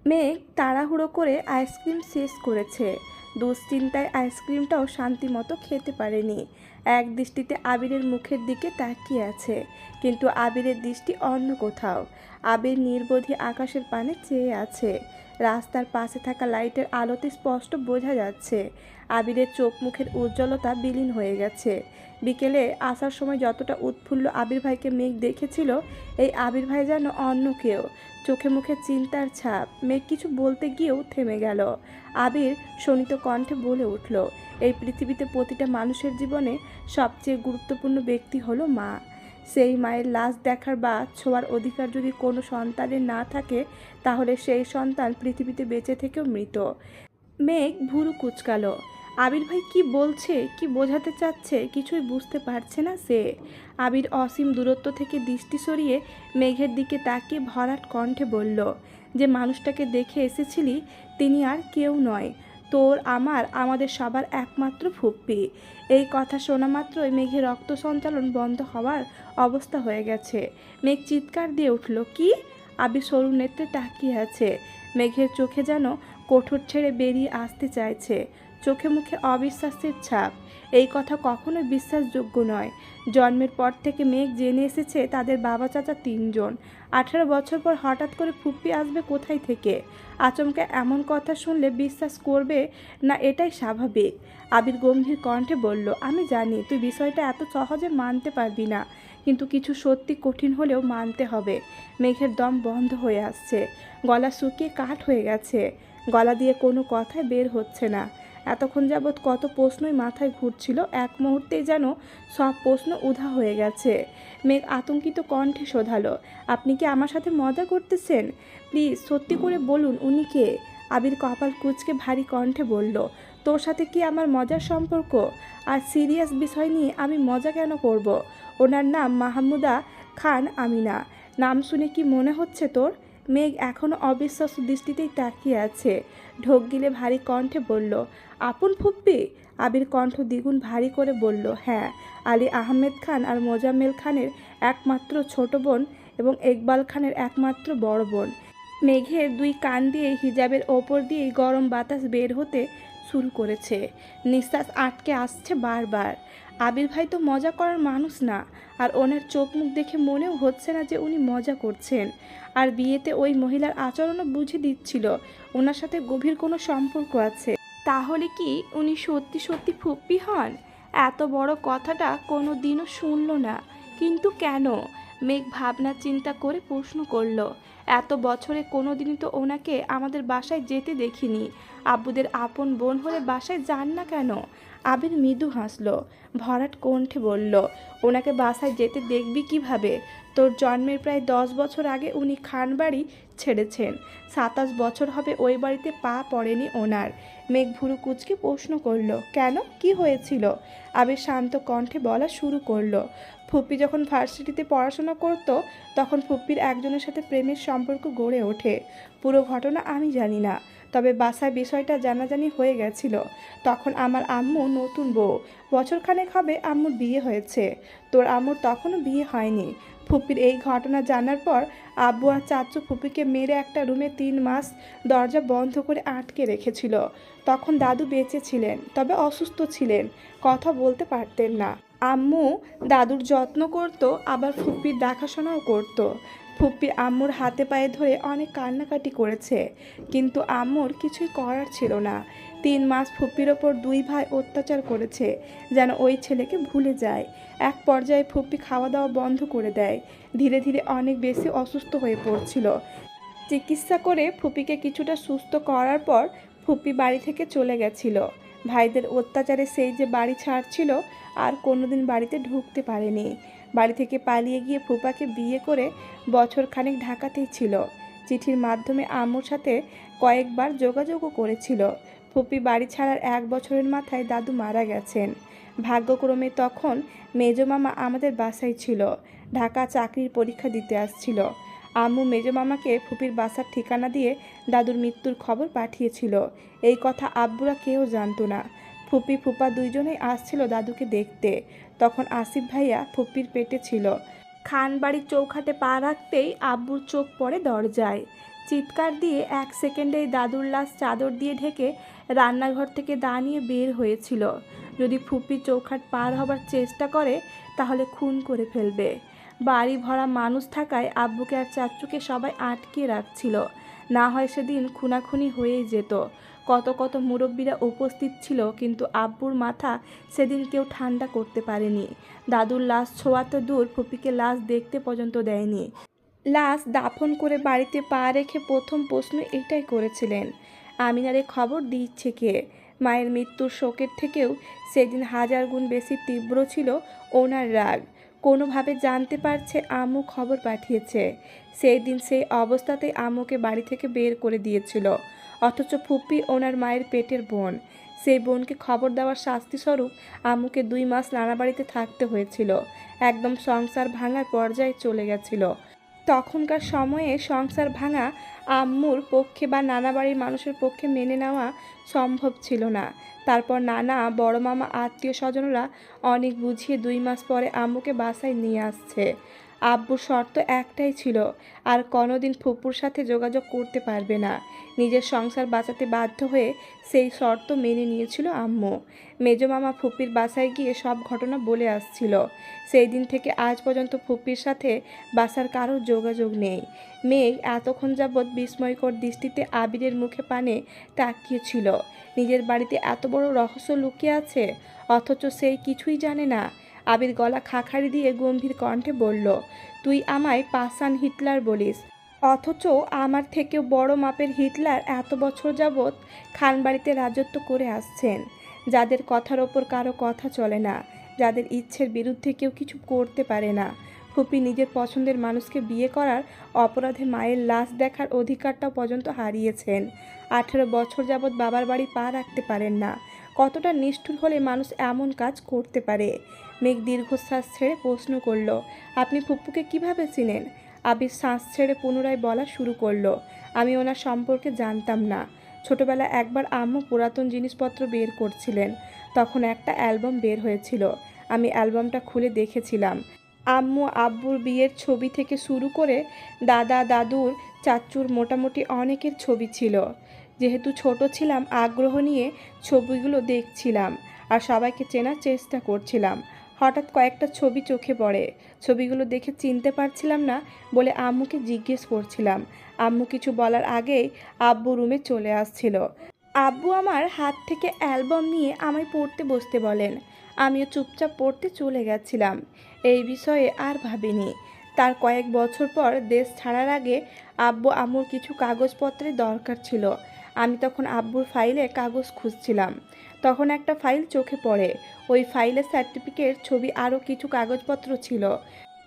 মেঘ তাড়াহুড়ো করে আইসক্রিম শেষ করেছে। দুশ্চিন্তায় আইসক্রিমটাও শান্তিমতো খেতে পারেনি। এক দৃষ্টিতে আবিরের মুখের দিকে তাকিয়ে আছে, কিন্তু আবিরের দৃষ্টি অন্য কোথাও। আবির নির্বোধে আকাশের পানে চেয়ে আছে। রাস্তার পাশে থাকা লাইটের আলোতে স্পষ্ট বোঝা যাচ্ছে আবিরের চোখ মুখের উজ্জ্বলতা বিলীন হয়ে গেছে। বিকেলে আসার সময় যতটা উৎফুল্ল আবির ভাইকে মেঘ দেখেছিল, এই আবির ভাই যেন অন্য কেউ। চোখে মুখে চিন্তার ছাপ। মেঘ কিছু বলতে গিয়েও থেমে গেল। আবির শোনিত কণ্ঠে বলে উঠল, এই পৃথিবীতে প্রতিটা মানুষের জীবনে সবচেয়ে গুরুত্বপূর্ণ ব্যক্তি হলো মা। সেই মায়ের লাশ দেখার বা ছোঁয়ার অধিকার যদি কোনো সন্তানের না থাকে, তাহলে সেই সন্তান পৃথিবীতে বেঁচে থেকেও মৃত। মেঘ ভুরু কুঁচকালো। আবির ভাই কি বলছে, কি বোঝাতে চাচ্ছে কিছুই বুঝতে পারছে না সে। আবির অসীম দূরত্ব থেকে দৃষ্টি সরিয়ে মেঘের দিকে তাকিয়ে ভরাট কণ্ঠে বলল, যে মানুষটাকে দেখে এসেছিলি তিনি আর কেউ নয়, তোর আমার আমাদের সবার একমাত্র ফুপ্পি। এই কথা শোনা মাত্রই মেঘের রক্ত সঞ্চালন বন্ধ হওয়ার অবস্থা হয়ে গেছে। মেঘ চিৎকার দিয়ে উঠল, কি? আবির সরু নেত্রে তাকিয়ে আছে। মেঘের চোখে যেন কোঠর ছেড়ে বেরিয়ে আসতে চাইছে, চোখে মুখে অবিশ্বাসের ছাপ। এই কথা কখনোই বিশ্বাসযোগ্য নয়। জন্মের পর থেকে মেঘ জেনে এসেছে তাদের বাবা চাচা 3 জন। 18 বছর পর হঠাৎ করে ফুপ্পি আসবে কোথায় থেকে? আচমকা এমন কথা শুনলে বিশ্বাস করবে না, এটাই স্বাভাবিক। আবির গম্ভীর কণ্ঠে বলল, আমি জানি তুই বিষয়টা এত সহজে মানতে পারবি না, কিন্তু কিছু সত্যি কঠিন হলেও মানতে হবে। মেঘের দম বন্ধ হয়ে আসছে, গলা শুকিয়ে কাঠ হয়ে গেছে। গলা দিয়ে কোনো কথাই বের হচ্ছে না। এতক্ষণ যাবৎ কত প্রশ্নই মাথায় ঘুরছিল, এক মুহূর্তেই যেন সব প্রশ্ন উধাও হয়ে গেছে। মেঘ আতঙ্কিত কণ্ঠে শোধালো, আপনি কি আমার সাথে মজা করতেছেন? প্লিজ সত্যি করে বলুন উনি কে? আবির কপাল কুঁচকে ভারী কণ্ঠে বলল, তোর সাথে কি আমার মজার সম্পর্ক? আর সিরিয়াস বিষয় নিয়ে আমি মজা কেন করব? ওনার নাম মাহমুদা খান আমিনা। নাম শুনে কি মনে হচ্ছে তোর? মেঘ এখনও অবিশ্বাস্য দৃষ্টিতেই তাকিয়ে আছে। ঢোক গিলে ভারী কণ্ঠে বলল, আপন ফুপ্পি? আবির কণ্ঠ দ্বিগুণ ভারী করে বলল, হ্যাঁ, আলী আহমেদ খান আর মোজাম্মেল খানের একমাত্র ছোট বোন এবং ইকবাল খানের একমাত্র বড় বোন। মেঘের দুই কান দিয়ে হিজাবের ওপর দিয়েই গরম বাতাস বের হতে শুরু করেছে। নিঃশ্বাস আটকে আসছে বারবার। আবির ভাই তো মজা করার মানুষ না, আর ওনার চোখ মুখ দেখে মনেও হচ্ছে না যে উনি মজা করছেন। আর বিয়েতে ওই মহিলার আচরণও বুঝে দিচ্ছিল ওনার সাথে গভীর কোনো সম্পর্ক আছে। তাহলে কি উনি সত্যি সত্যি ফুপ্পি হন? এত বড় কথাটা কোনো দিনও শুনল না, কিন্তু কেন? মেঘ ভাবনা চিন্তা করে প্রশ্ন করল, এত বছরে কোনো দিনই তো ওনাকে আমাদের বাসায় যেতে দেখিনি। আব্বুদের আপন বোন হলে বাসায় যান না কেন? আবির মৃদু হাসল, ভরাট কণ্ঠে বলল, ওনাকে বাসায় যেতে দেখবি কিভাবে? তোর জন্মের প্রায় 10 বছর আগে উনি খান বাড়ি ছেড়েছেন। 27 বছর হবে ওই বাড়িতে পা পড়েনি ওনার। মেঘ ভুরু কুঁচকে প্রশ্ন করল, কেন, কি হয়েছিল? আবির শান্ত কণ্ঠে বলা শুরু করলো, ফুপ্পি যখন ভার্সিটিতে পড়াশোনা করত, তখন ফুপ্পির একজনের সাথে প্রেমের সম্পর্ক গড়ে ওঠে। পুরো ঘটনা আমি জানি না, তবে বাসায় বিষয়টা জানাজানি হয়ে গেছিল। তখন আমার আম্মু নতুন বউ, বছরখানেক হবে আম্মুর বিয়ে হয়েছে। তোর আম্মুর তখনও বিয়ে হয়নি। ফুপ্পির এই ঘটনা জানার পর আব্বু আর চাচু ফুপ্পিকে মেরে একটা রুমে 3 মাস দরজা বন্ধ করে আটকে রেখেছিল। তখন দাদু বেঁচে ছিলেন, তবে অসুস্থ ছিলেন, কথা বলতে পারতেন না। আম্মু দাদুর যত্ন করত, আবার ফুপ্পির দেখাশোনাও করত। ফুপ্পি আম্মুর হাতে পায়ে ধরে অনেক কান্নাকাটি করেছে, কিন্তু আম্মুর কিছুই করার ছিল না। 3 মাস ফুপ্পির ওপর 2 ভাই অত্যাচার করেছে, যেন ওই ছেলেকে ভুলে যায়। এক পর্যায়ে ফুপ্পি খাওয়া দাওয়া বন্ধ করে দেয়, ধীরে ধীরে অনেক বেশি অসুস্থ হয়ে পড়ছিল। চিকিৎসা করে ফুপিকে কিছুটা সুস্থ করার পর ফুপি বাড়ি থেকে চলে গেছিল। ভাইদের অত্যাচারে সেই যে বাড়ি ছাড়ছিল, আর কোনোদিন বাড়িতে ঢুকতে পারেনি। বাড়ি থেকে পালিয়ে গিয়ে ফুপাকে বিয়ে করে বছরখানেক ঢাকাতেই ছিল। চিঠির মাধ্যমে আম্মুর সাথে কয়েকবার যোগাযোগও করেছিল। ফুপি বাড়ি ছাড়ার 1 বছরের মাথায় দাদু মারা গেছেন। ভাগ্যক্রমে তখন মেজো মামা আমাদের বাসায় ছিল, ঢাকা চাকরির পরীক্ষা দিতে আসছিল। আম্মু মেজো মামাকে ফুপির বাসার ঠিকানা দিয়ে দাদুর মৃত্যুর খবর পাঠিয়েছিল। এই কথা আব্বুরা কেউ জানতো না। ফুপি ফুপা 2জনেই আসছিল দাদুকে দেখতে। তখন আসিফ ভাইয়া ফুপির পেটে ছিল। খান বাড়ির চৌখাটে পা রাখতেই আব্বুর চোখ পড়ে দরজায়। চিৎকার দিয়ে 1 সেকেন্ডেই দাদুর লাশ চাদর দিয়ে ঢেকে রান্নাঘর থেকে দা নিয়ে বের হয়েছিল। যদি ফুপি চৌখাট পার হবার চেষ্টা করে তাহলে খুন করে ফেলবে। বাড়ি ভরা মানুষ থাকায় আব্বুকে আর চাচ্চুকে সবাই আটকে রাখছিল, না হয় সেদিন খুনাখুনি হয়েই যেত। কত কত মুরব্বীরা উপস্থিত ছিল, কিন্তু আব্বুর মাথা সেদিন কেউ ঠান্ডা করতে পারেনি। দাদুর লাশ ছোঁয়া তো দূর, ফুপিকে লাশ দেখতে পর্যন্ত দেয়নি। লাশ দাফন করে বাড়িতে পা রেখে প্রথম প্রশ্ন এটাই করেছিলেন, আমিনারে খবর দিচ্ছে কে। মায়ের মৃত্যুর শোকের থেকেও সেদিন 1000 গুণ বেশি তীব্র ছিল ওনার রাগ। কোনোভাবে জানতে পারছে আম্মু খবর পাঠিয়েছে। সেই দিন সেই অবস্থাতেই আম্মুকে বাড়ি থেকে বের করে দিয়েছিল, অথচ ফুপি ওনার মায়ের পেটের বোন। সেই বোনকে খবর দেওয়ার শাস্তিস্বরূপ আম্মুকে 2 মাস নানা বাড়িতে থাকতে হয়েছিল। একদম সংসার ভাঙার পর্যায়ে চলে গেছিল। তখনকার সময়ে সংসার ভাঙা আম্মুর পক্ষে বা নানা বাড়ির মানুষের পক্ষে মেনে নেওয়া সম্ভব ছিল না। তারপর নানা, বড় মামা, আত্মীয় স্বজনরা অনেক বুঝিয়ে 2 মাস পরে আম্মুকে বাসায় নিয়ে আসছে। আব্বুর শর্ত একটাই ছিল, আর কোনোদিন ফুপুর সাথে যোগাযোগ করতে পারবে না। নিজের সংসার বাঁচাতে বাধ্য হয়ে সেই শর্ত মেনে নিয়েছিল আম্মু। মেজো মামা ফুপির বাসায় গিয়ে সব ঘটনা বলে আসছিল। সেই দিন থেকে আজ পর্যন্ত ফুপির সাথে বাসার কারোর যোগাযোগ নেই। মেঘ এতক্ষণ যাবৎ বিস্ময়কর দৃষ্টিতে আবিরের মুখে পানে তাকিয়েছিল। নিজের বাড়িতে এত বড় রহস্য লুকিয়ে আছে, অথচ সেই কিছুই জানে না। আবির গলা খাখারি দিয়ে গম্ভীর কণ্ঠে বলল, তুই আমায় পাষাণ হিটলার বলিস, অথচ আমার থেকেও বড় মাপের হিটলার এত বছর যাবৎ খানবাড়িতে রাজত্ব করে আসছেন। যাদের কথার ওপর কারো কথা চলে না, যাদের ইচ্ছের বিরুদ্ধে কেউ কিছু করতে পারে না। ফুপি নিজের পছন্দের মানুষকে বিয়ে করার অপরাধে মায়ের লাশ দেখার অধিকারটাও পর্যন্ত হারিয়েছেন। 18 বছর যাবৎ বাবার বাড়ি পা রাখতে পারেন না। কতটা নিষ্ঠুর হলে মানুষ এমন কাজ করতে পারে? মেঘ দীর্ঘশ্বাস ছেড়ে প্রশ্ন করল, আপনি ফুপ্পুকে কিভাবে চিনেন? আবির শ্বাস ছেড়ে পুনরায় বলা শুরু করলো, আমি ওনার সম্পর্কে জানতাম না। ছোটবেলা একবার আম্মু পুরাতন জিনিসপত্র বের করছিলেন, তখন একটা অ্যালবাম বের হয়েছিল। আমি অ্যালবামটা খুলে দেখেছিলাম। আম্মু আব্বুর বিয়ের ছবি থেকে শুরু করে দাদা, দাদুর, চাচ্চুর, মোটামুটি অনেকের ছবি ছিল। যেহেতু ছোট ছিলাম, আগ্রহ নিয়ে ছবিগুলো দেখছিলাম আর সবাইকে চেনার চেষ্টা করছিলাম। হঠাৎ কয়েকটা ছবি চোখে পড়ে। ছবিগুলো দেখে চিনতে পারছিলাম না বলে আম্মুকে জিজ্ঞেস করছিলাম। আম্মু কিছু বলার আগেই আব্বু রুমে চলে আসছিল। আব্বু আমার হাত থেকে অ্যালবাম নিয়ে আমায় পড়তে বসতে বলেন। আমিও চুপচাপ পড়তে চলে গেছিলাম। এই বিষয়ে আর ভাবিনি। তার কয়েক বছর পর দেশ ছাড়ার আগে আব্বু আম্মুর কিছু কাগজপত্রের দরকার ছিল। আমি তখন আব্বুর ফাইলে কাগজ খুঁজছিলাম। তখন একটা ফাইল চোখে পড়ে। ওই ফাইলের সার্টিফিকেট, ছবি, আরও কিছু কাগজপত্র ছিল।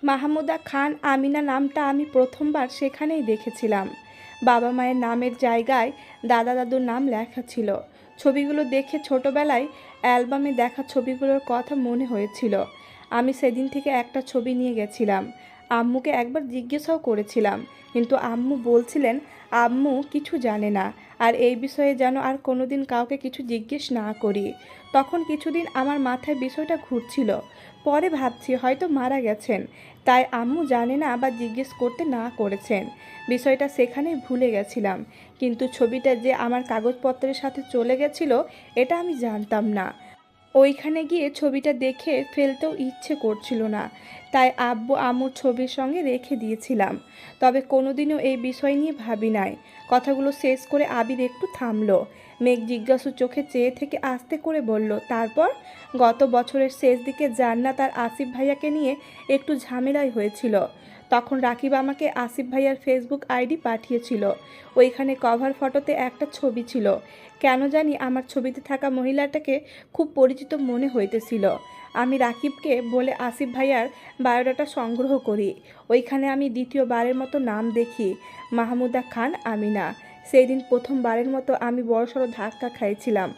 মাহমুদা খান আমিনা নামটা আমি প্রথমবার সেখানেই দেখেছিলাম। বাবা মায়ের নামের জায়গায় দাদা দাদুর নাম লেখা ছিল। ছবিগুলো দেখে ছোটবেলায় অ্যালবামে দেখা ছবিগুলোর কথা মনে হয়েছিল। আমি সেদিন থেকে একটা ছবি নিয়ে গেছিলাম। আম্মুকে একবার জিজ্ঞাসাও করেছিলাম, কিন্তু আম্মু বলছিলেন আম্মু কিছু জানে না, আর এই বিষয়ে যেন আর কোনোদিন কাউকে কিছু জিজ্ঞেস না করি। তখন কিছুদিন আমার মাথায় বিষয়টা ঘুরছিল। পরে ভাবছি হয়তো মারা গেছেন, তাই আম্মু জানে না বা জিজ্ঞেস করতে না করেছেন। বিষয়টা সেখানেই ভুলে গেছিলাম, কিন্তু ছবিটা যে আমার কাগজপত্রের সাথে চলে গেছিল এটা আমি জানতাম না। ওইখানে গিয়ে ছবিটা দেখে ফেলতেও ইচ্ছে করছিল না, তাই আব্বু আম্মুর ছবির সঙ্গে রেখে দিয়েছিলাম। তবে কোনোদিনও এই বিষয় নিয়ে ভাবি নাই। কথাগুলো শেষ করে আবির একটু থামলো। মেঘ জিজ্ঞাসু চোখে চেয়ে থেকে আস্তে করে বলল, তারপর গত বছরের শেষ দিকে জান্নাত আর আসিফ ভাইয়াকে নিয়ে একটু ঝামেলাই হয়েছিল। তখন রাকিব আমাকে আসিফ ভাইয়ার ফেসবুক আইডি পাঠিয়েছিল। ওইখানে কভার ফটোতে একটা ছবি ছিল। কেন জানি আমার ছবিতে থাকা মহিলাটাকে খুব পরিচিত মনে হইতেছিল। আমি রাকিবকে বলে আসিফ ভাইয়ার বায়োডাটা সংগ্রহ করি। ওইখানে আমি দ্বিতীয়বারের মতো নাম দেখি, মাহমুদা খান আমিনা। সেই দিন প্রথমবারের মতো আমি বড়সড় ধাক্কা খাইছিলাম।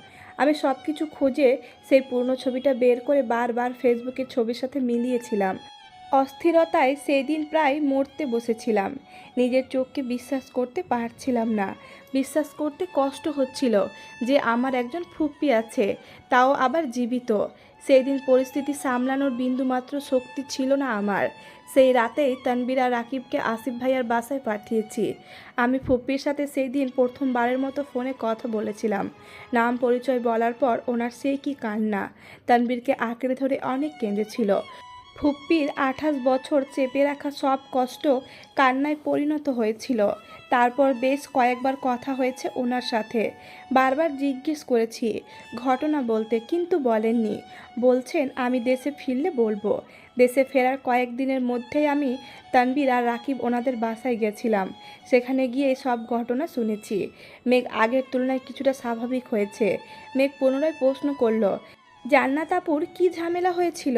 আমি সব কিছু খুঁজে সেই পুরনো ছবিটা বের করে বারবার ফেসবুকের ছবির সাথে মিলিয়েছিলাম। অস্থিরতায় সেদিন প্রায় মরতে বসেছিলাম। নিজের চোখকে বিশ্বাস করতে পারছিলাম না। বিশ্বাস করতে কষ্ট হচ্ছিল যে আমার একজন ফুপ্পি আছে, তাও আবার জীবিত। সেই দিন পরিস্থিতি সামলানোর বিন্দুমাত্র শক্তি ছিল না আমার। সেই রাতেই তানবীর আর রাকিবকে আসিফ ভাইয়ার বাসায় পাঠিয়েছি। আমি ফুপ্পির সাথে সেই দিন প্রথমবারের মতো ফোনে কথা বলেছিলাম। নাম পরিচয় বলার পর ওনার সেই কি কান্না! তানবীরকে আঁকড়ে ধরে অনেক কেঁদেছিল। ফুপ্পির ২৮ বছর চেপে রাখা সব কষ্ট কান্নায় পরিণত হয়েছিল। তারপর বেশ কয়েকবার কথা হয়েছে ওনার সাথে। বারবার জিজ্ঞেস করেছি ঘটনা বলতে, কিন্তু বলেননি। বলছেন আমি দেশে ফিরলে বলবো। দেশে ফেরার কয়েকদিনের মধ্যেই আমি তানবীর আর রাকিব ওনাদের বাসায় গেছিলাম। সেখানে গিয়ে সব ঘটনা শুনেছি। মেঘ আগের তুলনায় কিছুটা স্বাভাবিক হয়েছে। মেঘ পুনরায় প্রশ্ন করল, জান্নাত আপুর কী ঝামেলা হয়েছিল?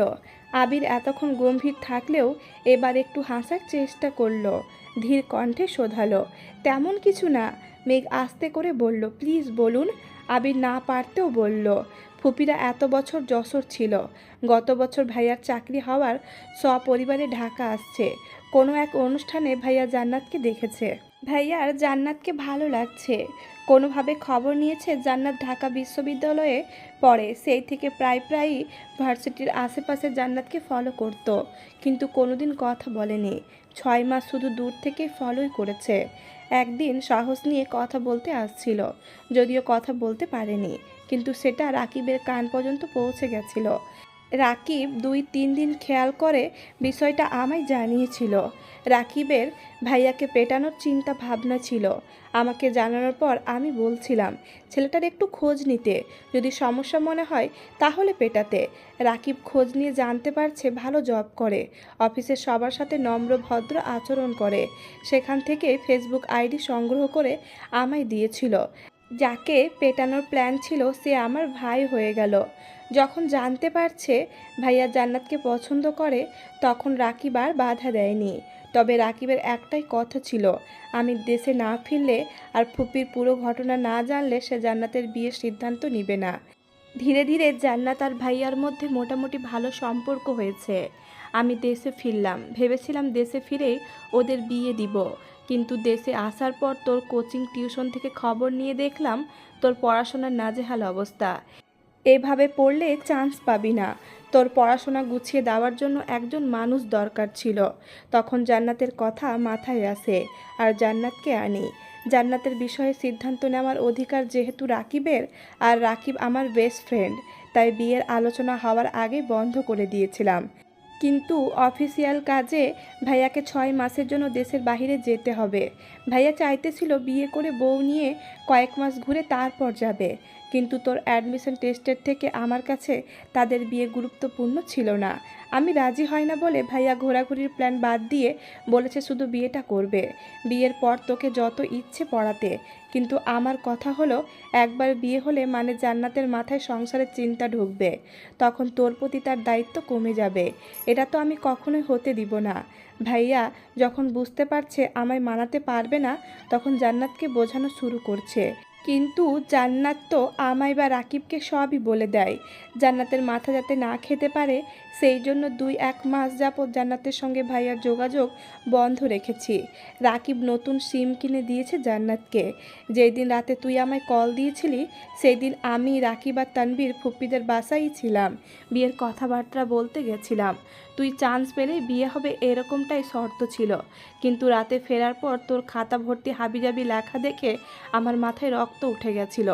আবির এতক্ষণ গম্ভীর থাকলেও এবার একটু হাসার চেষ্টা করল। ধীর কণ্ঠে শোধালো, তেমন কিছু না। মেঘ আস্তে করে বলল, প্লিজ বলুন। আবির না পারতেও বলল, ফুপিরা এত বছর যশোর ছিল। গত বছর ভাইয়ার চাকরি হওয়ার সপরিবারে ঢাকা আসছে। কোনো এক অনুষ্ঠানে ভাইয়া জান্নাতকে দেখেছে। ভাইয়ার জান্নাতকে ভালো লাগছে। কোনোভাবে খবর নিয়েছে জান্নাত ঢাকা বিশ্ববিদ্যালয়ে পড়ে। সেই থেকে প্রায়ই ভার্সিটির আশেপাশে জান্নাতকে ফলো করত, কিন্তু কোনোদিন কথা বলেনি। ৬ মাস শুধু দূর থেকে ফলোই করেছে। একদিন সাহস নিয়ে কথা বলতে আসছিল, যদিও কথা বলতে পারেনি, কিন্তু সেটা রাকিবের কান পর্যন্ত পৌঁছে গেছিল। রাকিব ২-৩ দিন খেয়াল করে বিষয়টা আমায় জানিয়েছিল। রাকিবের ভাইয়াকে পেটানোর চিন্তা ভাবনা ছিল। আমাকে জানানোর পর আমি বলছিলাম ছেলেটার একটু খোঁজ নিতে, যদি সমস্যা মনে হয় তাহলে পেটাতে। রাকিব খোঁজ নিয়ে জানতে পারছে ভালো জব করে, অফিসের সবার সাথে নম্র ভদ্র আচরণ করে। সেখান থেকে ফেসবুক আইডি সংগ্রহ করে আমায় দিয়েছিল। যাকে পেটানোর প্ল্যান ছিল সে আমার ভাই হয়ে গেল। যখন জানতে পারছে ভাইয়া জান্নাতকে পছন্দ করে, তখন রাকিব আর বাধা দেয়নি। তবে রাকিবের একটাই কথা ছিল, আমি দেশে না ফিরলে আর ফুপির পুরো ঘটনা না জানলে সে জান্নাতের বিয়ের সিদ্ধান্ত নিবে না। ধীরে ধীরে জান্নাত আর ভাইয়ার মধ্যে মোটামুটি ভালো সম্পর্ক হয়েছে। আমি দেশে ফিরলাম, ভেবেছিলাম দেশে ফিরেই ওদের বিয়ে দিব। কিন্তু দেশে আসার পর তোর কোচিং টিউশন থেকে খবর নিয়ে দেখলাম তোর পড়াশোনার নাজেহাল অবস্থা। এভাবে পড়লে চান্স পাবি না। তোর পড়াশোনা গুছিয়ে দেওয়ার জন্য একজন মানুষ দরকার ছিল। তখন জান্নাতের কথা মাথায় আসে আর জান্নাতকে আনি। জান্নাতের বিষয়ে সিদ্ধান্ত নেওয়ার অধিকার যেহেতু রাকিবের, আর রাকিব আমার বেস্ট ফ্রেন্ড, তাই বিয়ের আলোচনা হওয়ার আগে বন্ধ করে দিয়েছিলাম। কিন্তু অফিসিয়াল কাজে ভাইয়াকে ৬ মাসের জন্য দেশের বাইরে যেতে হবে। ভাইয়া চাইতেছিল বিয়ে করে বউ নিয়ে কয়েক মাস ঘুরে তারপর যাবে, কিন্তু তোর অ্যাডমিশন টেস্টের থেকে আমার কাছে তাদের বিয়ে গুরুত্বপূর্ণ ছিল না। আমি রাজি হয় না বলে ভাইয়া ঘোরাঘুরির প্ল্যান বাদ দিয়ে বলেছে শুধু বিয়েটা করবে। বিয়ের পর তোকে যত ইচ্ছে পড়াতে, কিন্তু আমার কথা হলো একবার বিয়ে হলে মানে জান্নাতের মাথায় সংসারের চিন্তা ঢুকবে, তখন তোর প্রতি তার দায়িত্ব কমে যাবে। এটা তো আমি কখনোই হতে দিব না। ভাইয়া যখন বুঝতে পারছে আমায় মানাতে পারবে না, তখন জান্নাতকে বোঝানো শুরু করছে। কিন্তু জান্নাত তো আমায় বা রাকিবকে সবই বলে দেয়। জান্নাতের মাথা যাতে না খেতে পারে সেই জন্য ২-১ মাস যাবৎ জান্নাতের সঙ্গে ভাইয়ার যোগাযোগ বন্ধ রেখেছি। রাকিব নতুন সিম কিনে দিয়েছে জান্নাতকে। যেই দিন রাতে তুই আমায় কল দিয়েছিলি সেই দিন আমি, রাকিব আর তানবীর ফুপ্পিদের বাসায় ছিলাম। বিয়ের কথাবার্তা বলতে গেছিলাম। তুই চান্স পেলেই বিয়ে হবে এরকমটাই শর্ত ছিল, কিন্তু রাতে ফেরার পর তোর খাতা ভর্তি হাবিজাবি লেখা দেখে আমার মাথায় রক্ত উঠে গেছিল।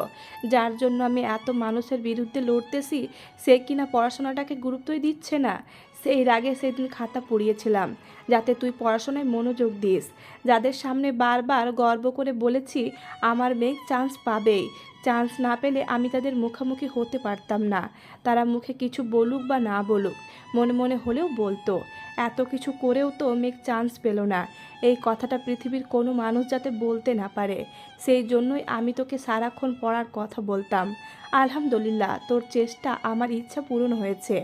যার জন্য আমি এত মানুষের বিরুদ্ধে লড়তেছি, সে কিনা পড়াশোনাটাকে গুরুত্বই দিচ্ছে না। সেই রাগে সেদিন খাতা পুড়িয়েছিলাম যাতে তুই পড়াশোনায় মনোযোগ দিস। যাদের সামনে বারবার গর্ব করে বলেছি আমার মেয়ে চান্স পাবেই, চান্স না পেলে আমি তাদের মুখোমুখি হতে পারতাম না। তারা মুখে কিছু বলুক বা না বলুক, মনে মনে হলেও বলতো। এত কিছু করেও তো মেঘ চান্স পেল না। এই কথাটা পৃথিবীর কোনো মানুষ যাতে বলতে না পারে, সেই জন্যই আমি তোকে সারাক্ষণ পড়ার কথা বলতাম। আলহামদুলিল্লাহ, তোর চেষ্টা আমার ইচ্ছা পূরণ হয়েছে।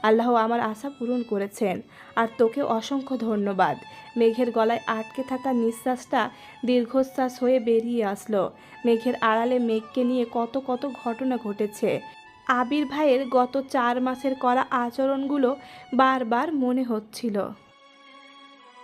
আল্লাহ আমার আশা পূরণ করেছেন। আর তোকে অসংখ্য ধন্যবাদ। মেঘের গলায় আটকে থাকা নিঃশ্বাসটা দীর্ঘশ্বাস হয়ে বেরিয়ে আসলো। মেঘের আড়ালে মেঘকে নিয়ে কত কত ঘটনা ঘটেছে। আবির ভাইয়ের গত ৪ মাসের করা আচরণগুলো বারবার মনে হচ্ছিল।